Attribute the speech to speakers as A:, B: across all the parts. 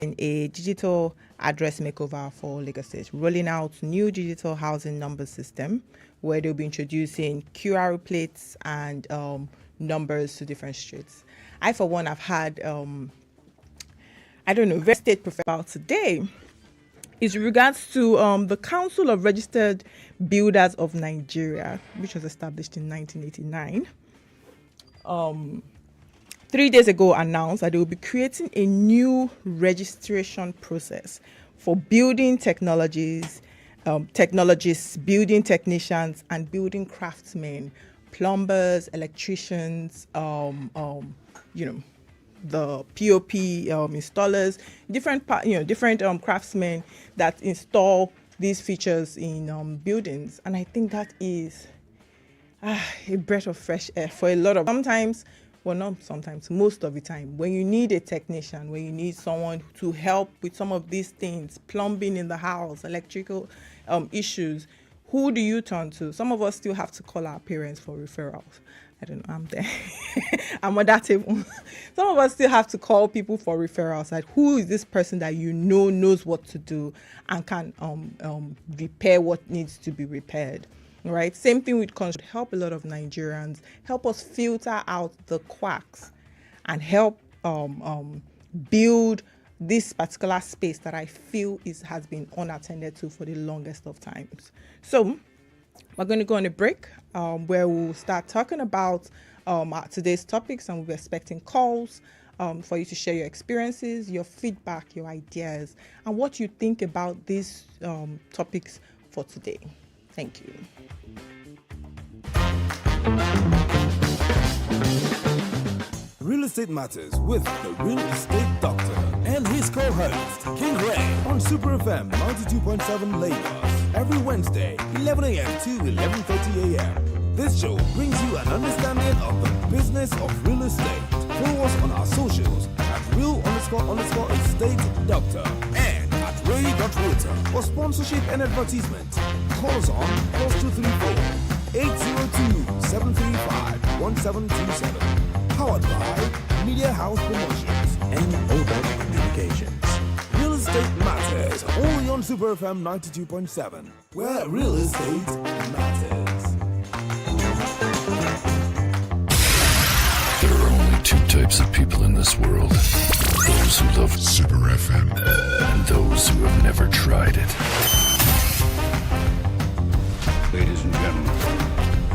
A: in a digital address makeover for Lagos State, rolling out new digital housing number system where they'll be introducing QR plates and numbers to different streets. I, for one, have had, very state professor about today is in regards to the Council of Registered Builders of Nigeria, which was established in 1989. 3 days ago announced that they will be creating a new registration process for building technologists, building technicians, and building craftsmen, plumbers, electricians, the POP installers, different craftsmen that install these features in buildings. And I think that is a breath of fresh air for a lot of most of the time, when you need a technician, when you need someone to help with some of these things, plumbing in the house, electrical issues, who do you turn to? Some of us still have to call our parents for referrals. I don't know, I'm there. I'm on that table. Some of us still have to call people for referrals. Like, who is this person that knows what to do and can repair what needs to be repaired? Right? Same thing with construction. Help a lot of Nigerians, help us filter out the quacks and help build this particular space that I feel has been unattended to for the longest of times. So we're going to go on a break where we'll start talking about today's topics, and we'll be expecting calls for you to share your experiences, your feedback, your ideas, and what you think about these topics for today. Thank you.
B: Real Estate Matters with the Real Estate Doctor and his co-host, King Ray, on Super FM 92.7 Lagos. Every Wednesday, 11 a.m. to 11:30 a.m. This show brings you an understanding of the business of real estate. Follow us on our socials at real_estate doctor and at ray.realtor. For sponsorship and advertisement, call us on +234 802 735 1727. Powered by Media House Promotions and Open Communications. Real Estate Matters, only on Super FM 92.7, where real estate matters.
C: There are only two types of people in this world. Those who love Super FM and those who have never tried it.
D: Ladies and gentlemen,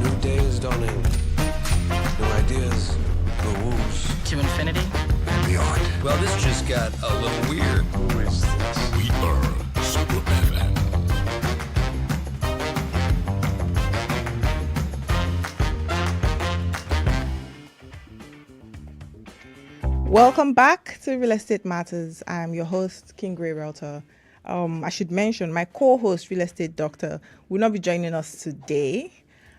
E: new day is dawning. New ideas, new woos.
F: To infinity
D: and beyond.
E: Well, this just got a little weird.
D: Who is this?
C: We are Super FM.
A: Welcome back to Real Estate Matters. I'm your host, King Gray Realtor. I should mention my co-host, Real Estate Doctor, will not be joining us today,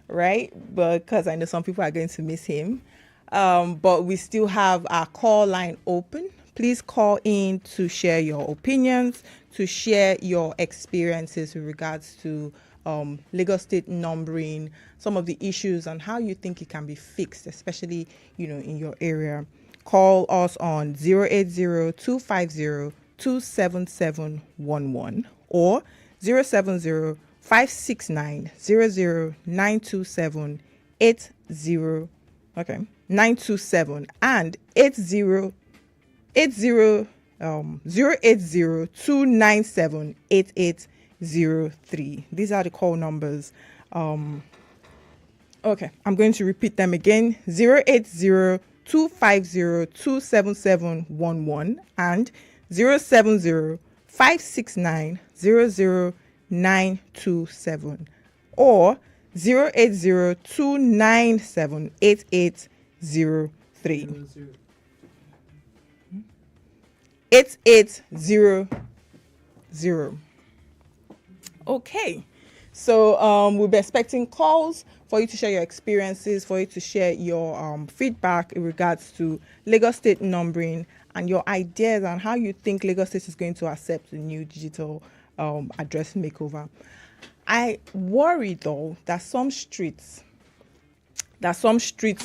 A: right? Because I know some people are going to miss him. But we still have our call line open. Please call in to share your opinions, to share your experiences with regards to Lagos State numbering, some of the issues and how you think it can be fixed, especially, in your area. Call us on 080-250-27711 or 070-569-00927 927 and 080-297-8803. These are the call numbers. Okay, I'm going to repeat them again. 080-250-27711 and 070-569-00927 or 080-297-8803. 8800. Okay. So we'll be expecting calls for you to share your experiences, for you to share your feedback in regards to Lagos State numbering and your ideas on how you think Lagos State is going to accept the new digital address makeover. I worry though that some streets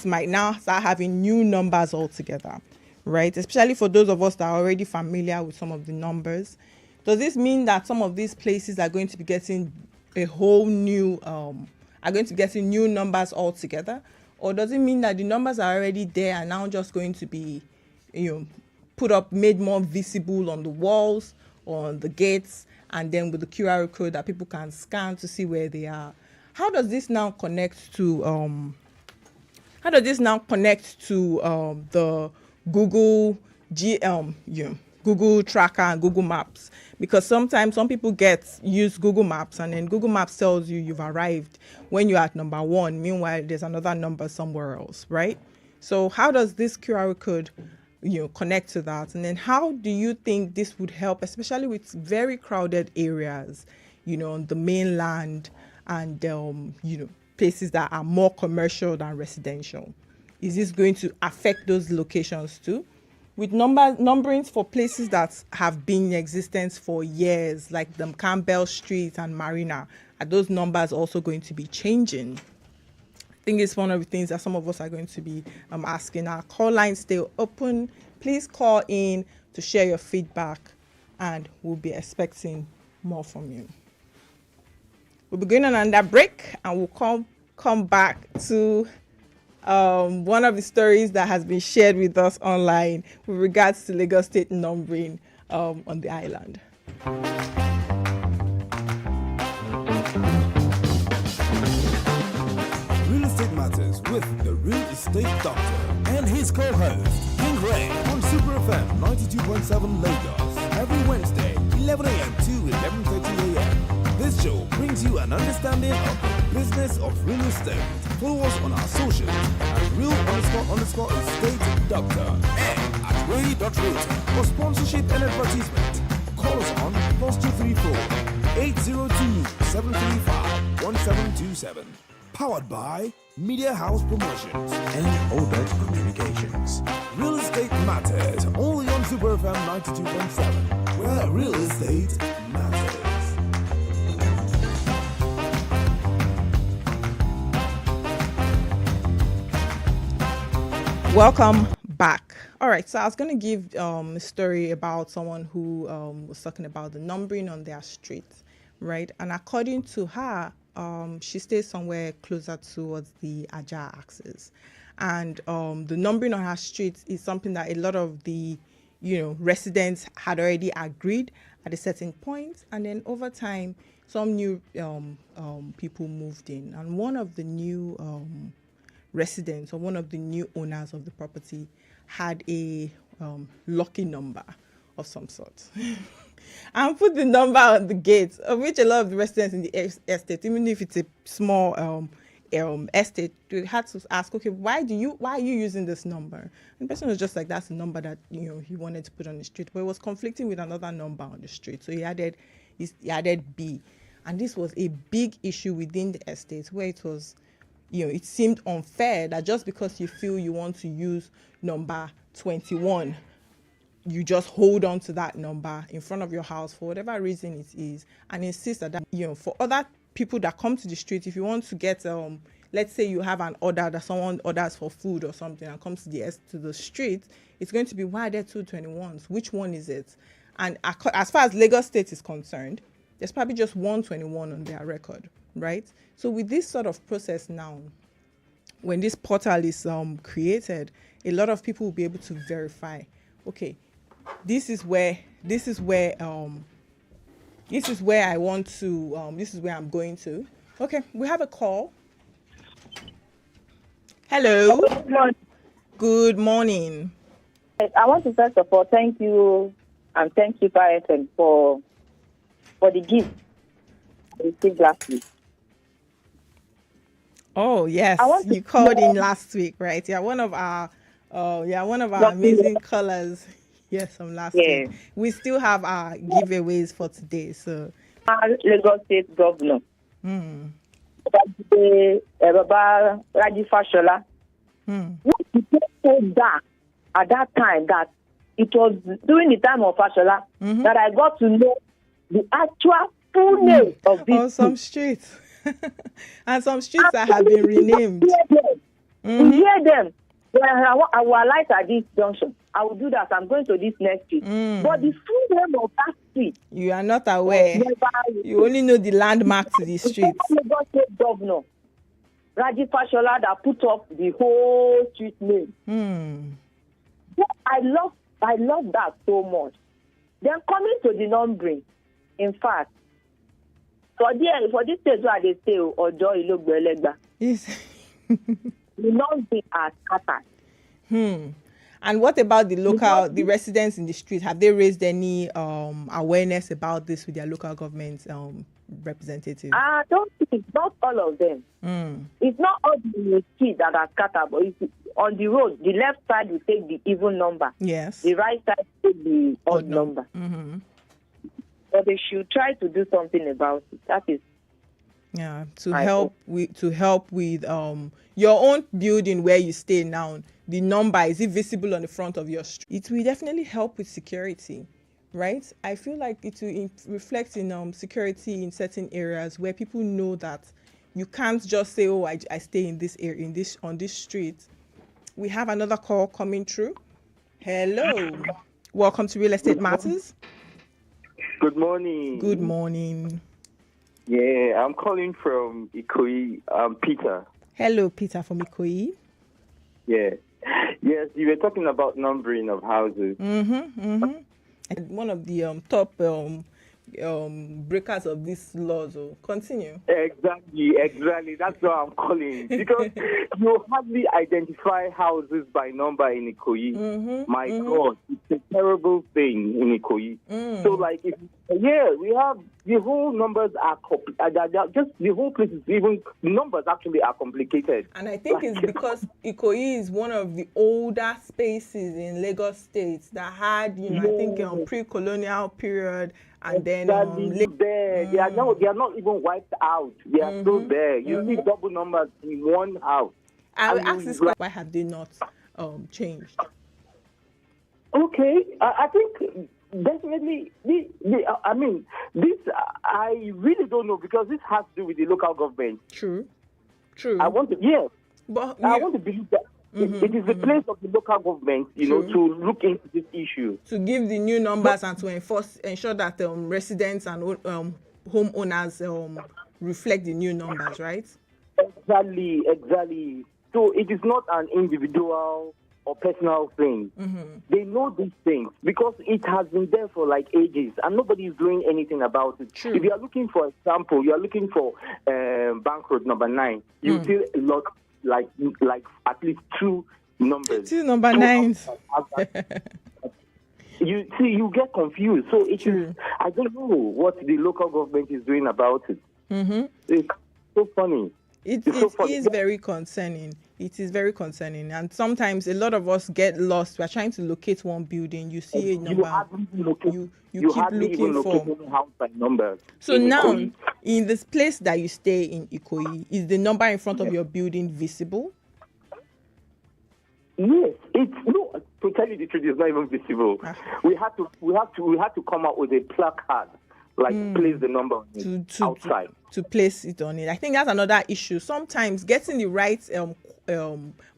A: might now start having new numbers altogether, right? Especially for those of us that are already familiar with some of the numbers. Does this mean that some of these places are going to be getting a whole new, are going to be getting new numbers altogether? Or does it mean that the numbers are already there and now just going to be, put up, made more visible on the walls or on the gates, and then with the QR code that people can scan to see where they are? How does this now connect to the Google Google Tracker and Google Maps? Because sometimes some people use Google Maps, and then Google Maps tells you you've arrived when you're at number 1. Meanwhile, there's another number somewhere else, right? So how does this QR code connect to that? And then how do you think this would help, especially with very crowded areas, on the mainland and places that are more commercial than residential? Is this going to affect those locations too? With numberings for places that have been in existence for years, like the Campbell Street and Marina, are those numbers also going to be changing? I think it's one of the things that some of us are going to be asking. Our call lines stay open. Please call in to share your feedback, and we'll be expecting more from you. We'll be going on another break, and we'll come back to one of the stories that has been shared with us online with regards to Lagos State numbering on the island.
B: Real Estate Matters with the Real Estate Doctor and his co-host, King Ray, on Super FM 92.7 Lagos. Every Wednesday, 11 a.m. to 11:30 a.m. This show brings you an understanding of the business of real estate. Follow us on our socials at real_estate doctor and at ray.realtor for sponsorship and advertisement. Call us on +234 802 735 1727. Powered by Media House Promotions and Obet Communications. Real Estate Matters, only on Super FM 92.7, where real estate matters.
A: Welcome back. All right, so I was going to give a story about someone who was talking about the numbering on their street, right? And according to her, she stays somewhere closer towards the Aja axis. And the numbering on her street is something that a lot of the, residents had already agreed at a certain point. And then over time, some new people moved in. And one of the new residents, or one of the new owners of the property, had a lucky number of some sort and put the number on the gate, of which a lot of the residents in the estate, even if it's a small estate, they had to ask, okay, why are you using this number? And the person was just like, that's the number that he wanted to put on the street, but it was conflicting with another number on the street, so he added B. And this was a big issue within the estate, where it was, it seemed unfair that just because you feel you want to use number 21, you just hold on to that number in front of your house for whatever reason it is, and insist that, for other people that come to the street, if you want to get, let's say you have an order that someone orders for food or something and comes to the street, it's going to be, why are there 221s? Which one is it? And as far as Lagos State is concerned, there's probably just 121 on their record, right? So with this sort of process now, when this portal is created, a lot of people will be able to verify, okay, this is where I want to, this is where I'm going to. Okay, we have a call. Hello.
F: Good morning.
A: Good morning.
F: I want to first of all thank you FM for the gift I received last week.
A: Oh yes, you called in last week, right? Yeah, one of our amazing callers. Yes, from last week. We still have our giveaways for today. So,
F: Lagos State Governor, Baba Raji Fashola, told that at that time that it was during the time of Fashola that I got to know the actual full name of this.
A: On some streets. And some streets that have been renamed.
F: We hear them. I will alight at this junction. I will do that. I'm going to this next street. But the full name of that street,
A: You are not aware.
F: never.
A: You only know the landmark to the streets.
F: Lagos State Governor Raji Fashola that put up the whole street name. Yeah, I love that so much. Then coming to the numbering, in fact, for this state where they say Ojo Ilogbelegba,
A: Yes.
F: the numbering are scattered.
A: And what about the residents in the street? Have they raised any awareness about this with their local government representatives?
F: I don't think, not all of them. It's not all the streets that are scattered, but it's on the road, the left side will take the even number.
A: Yes.
F: The right side will take the odd number. But they should try to do something about it. That is.
A: Yeah, to help with your own building where you stay now. The number, is it visible on the front of your street? It will definitely help with security, right? I feel like it will reflect in security in certain areas where people know that you can't just say, oh, I stay in this area, on this street. We have another call coming through. Hello. Welcome to Real Estate Matters.
G: Good morning.
A: Good morning.
G: Yeah, I'm calling from Ikoyi. Peter.
A: Hello, Peter from Ikoyi.
G: Yeah. Yes, you were talking about numbering of houses.
A: And one of the top breakers of these laws. Continue.
G: Exactly. That's why I'm calling. Because you hardly identify houses by number in Ikoyi. My God, it's a terrible thing in Ikoyi. So, like, we have the whole numbers are just the whole place is even numbers actually are complicated.
A: And I think it's because Ikoyi is one of the older spaces in Lagos State that had, I think pre-colonial period. And then
G: there. They are not even wiped out. They are still there. You see double numbers in one house.
A: I will ask this question: why have they not changed?
G: Okay, I think definitely. I really don't know because this has to do with the local government.
A: True.
G: I want to
A: but
G: I want to believe that. It is the place of the local government, to look into this issue.
A: To give the new numbers and to ensure that residents and homeowners reflect the new numbers, right?
G: Exactly. So it is not an individual or personal thing. They know these things because it has been there for like ages and nobody is doing anything about it.
A: True.
G: If you are looking for example, you are looking for Bank Road number 9, you see a lot like at least 2 numbers.
A: 2 number 9s.
G: You see, you get confused. So it
A: True.
G: is, I don't know what the local government is doing about it. It's so funny.
A: It is very concerning. It is very concerning. And sometimes a lot of us get lost. We're trying to locate one building. You see a number. You keep looking for
G: house by number.
A: So now, in this place that you stay in Ikoyi, is the number in front of your building visible?
G: Yes, to tell you the truth, it's not even visible. We had to come out with a placard, place the number on it outside.
A: To place it on it. I think that's another issue. Sometimes getting the right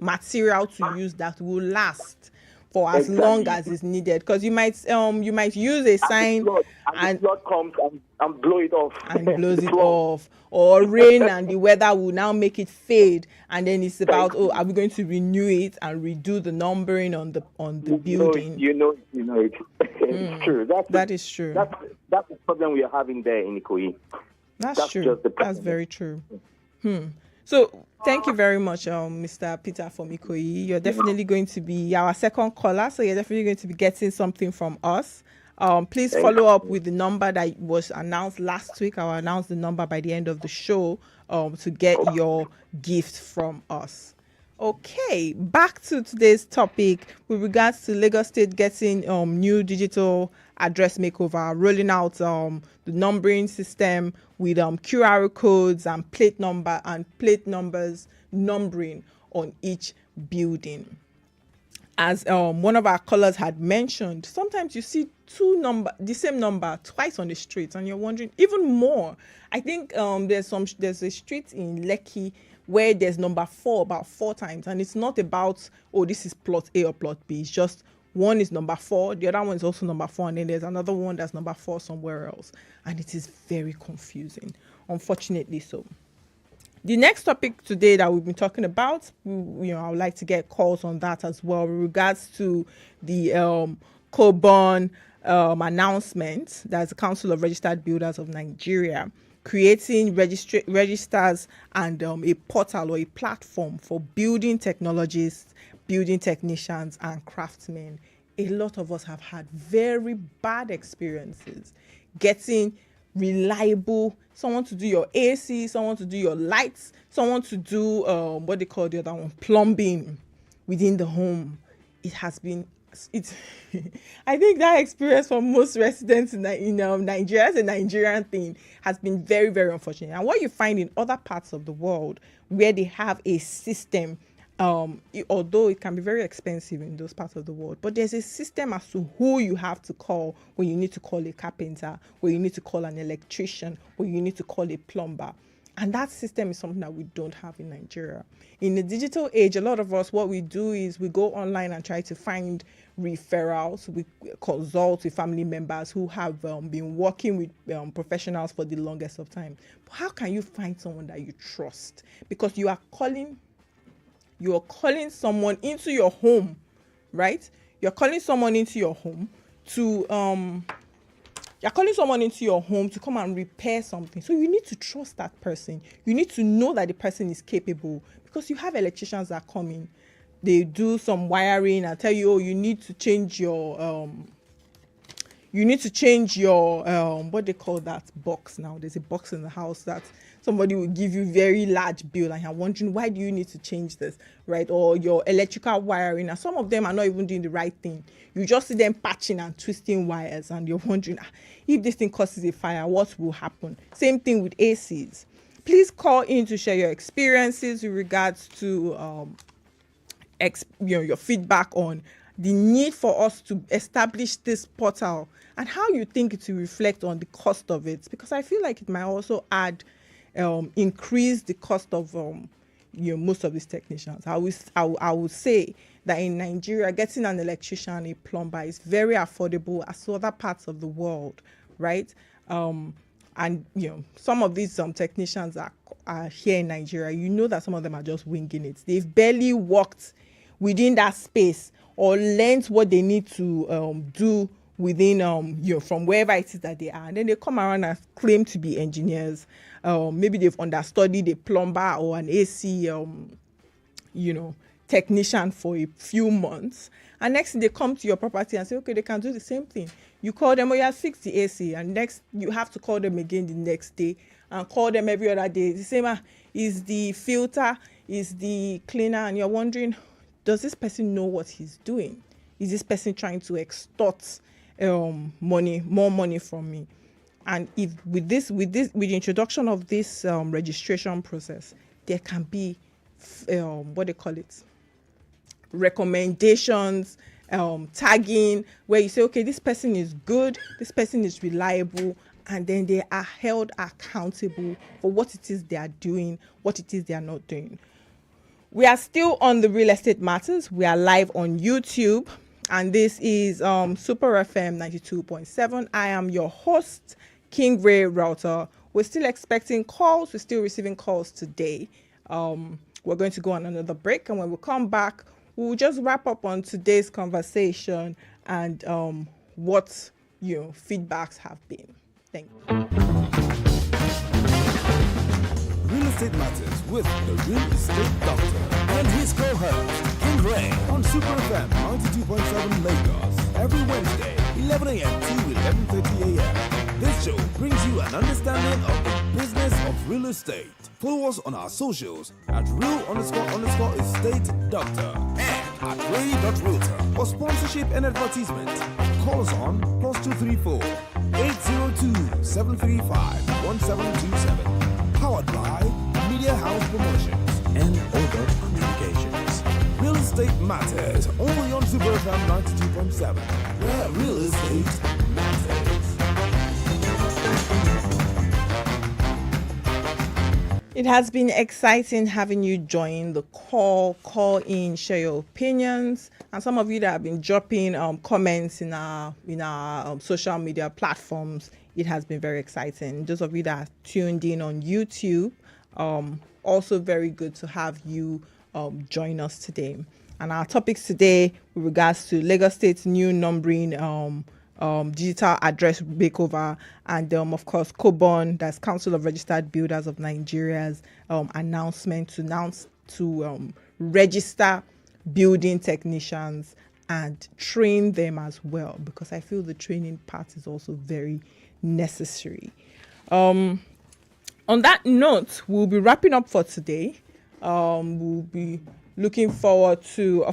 A: material to use that will last for as long as is needed, because you might use a sign
G: and the flood comes and blow it off
A: and blows it off, or rain and the weather will now make it fade, and then it's about are we going to renew it and redo the numbering on the building?
G: You know it. It's true.
A: That is true.
G: That's the problem we are having there in Ikoyi.
A: That's true. That's very true. So thank you very much, Mr. Peter from Ikoyi. You're definitely going to be our second caller, so you're definitely going to be getting something from us. Please follow up with the number that was announced last week. I'll announce the number by the end of the show to get your gift from us. Okay, back to today's topic with regards to Lagos State getting new digital address makeover, rolling out the numbering system with QR codes and plate numbers numbering on each building. As one of our callers had mentioned, sometimes you see the same number twice on the street, and you're wondering even more. I think there's a street in Lekki where there's number 4 about 4 times, and it's not about this is plot A or plot B. It's just One is number 4, the other one is also number 4, and then there's another one that's number 4 somewhere else. And it is very confusing, unfortunately so. The next topic today that we've been talking about, I would like to get calls on that as well with regards to the COBON announcement. That's the Council of Registered Builders of Nigeria, creating registers and a portal or a platform for building technologists, building technicians, and craftsmen. A lot of us have had very bad experiences getting reliable, someone to do your AC, someone to do your lights, someone to do what they call the other one, plumbing within the home. I think that experience for most residents in Nigeria, as a Nigerian thing, has been very, very unfortunate. And what you find in other parts of the world where they have a system, although it can be very expensive in those parts of the world, but there's a system as to who you have to call when you need to call a carpenter, when you need to call an electrician, when you need to call a plumber. And that system is something that we don't have in Nigeria. In the digital age, a lot of us, what we do is we go online and try to find referrals. We consult with family members who have been working with professionals for the longest of time. But how can you find someone that you trust? Because you are calling someone into your home, right? You're calling someone into your home to come and repair something. So you need to trust that person. You need to know that the person is capable, because you have electricians that come in, they do some wiring and tell you, oh, you need to change your what they call that box now. There's a box in the house that somebody will give you very large bill, and you're wondering, why do you need to change this, right? Or your electrical wiring, and some of them are not even doing the right thing. You just see them patching and twisting wires, and you're wondering, if this thing causes a fire, what will happen? Same thing with ACs. Please call in to share your experiences with regards to your feedback on the need for us to establish this portal and how you think it will reflect on the cost of it, because I feel like it might also increase the cost of most of these technicians. I would say that in Nigeria, getting an electrician, a plumber is very affordable as to other parts of the world, right? And some of these technicians are here in Nigeria. That some of them are just winging it. They've barely worked within that space or learned what they need to do within from wherever it is that they are, and then they come around and claim to be engineers. Maybe they've understudied a plumber or an AC technician for a few months, and next thing they come to your property and say, okay, they can do the same thing. You call them, oh, you have fixed the AC, and next you have to call them again the next day and call them every other day. The same is the filter, is the cleaner, and you're wondering, does this person know what he's doing? Is this person trying to extort more money from me? And if with the introduction of this registration process, there can be recommendations, tagging, where you say, okay, this person is good, this person is reliable, and then they are held accountable for what it is they are doing, what it is they are not doing. We are still on the Real Estate Matters. We are live on YouTube, and this is Super FM 92.7. I am your host, King Ray Router. We're still expecting calls. We're still receiving calls today. We're going to go on another break, and when we come back, we'll just wrap up on today's conversation and what feedbacks have been. Thank you.
B: Real Estate Matters with the Real Estate Doctor and his co-host, King Ray, on Super FM 92.7 Lagos. Every Wednesday, 11 a.m. to 11:30 a.m. This show brings you an understanding of the business of real estate. Follow us on our socials at real_estate doctor and at ray.realtor. For sponsorship and advertisement, call us on +234 802 735 1727. Powered by Media House Promotions and Odot Communications. Real Estate Matters, only on Super FM 92.7, where real estate matters.
A: It has been exciting having you join the call in, share your opinions, and some of you that have been dropping comments in our social media platforms. It has been very exciting. Those of you that are tuned in on YouTube, also very good to have you join us today. And our topics today with regards to Lagos State's new numbering digital address makeover, and of course COBON, that's Council of Registered Builders of Nigeria's announcement to register building technicians and train them as well, because I feel the training part is also very necessary. On that note, we'll be wrapping up for today. We'll be looking forward to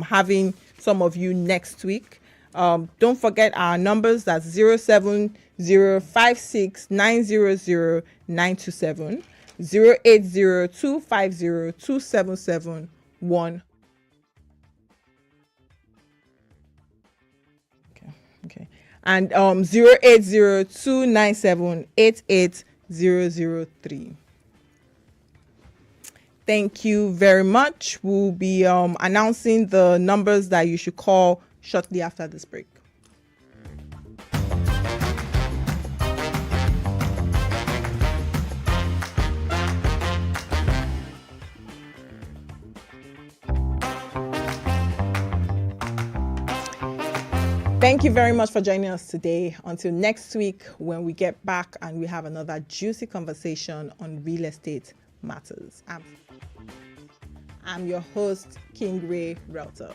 A: having some of you next week. Don't forget our numbers. That's 07056900927, 08025027771. Okay. And 08029788003. Thank you very much. We'll be announcing the numbers that you should call shortly after this break. Thank you very much for joining us today. Until next week, when we get back and we have another juicy conversation on real estate matters. I'm your host, King Ray Realtor.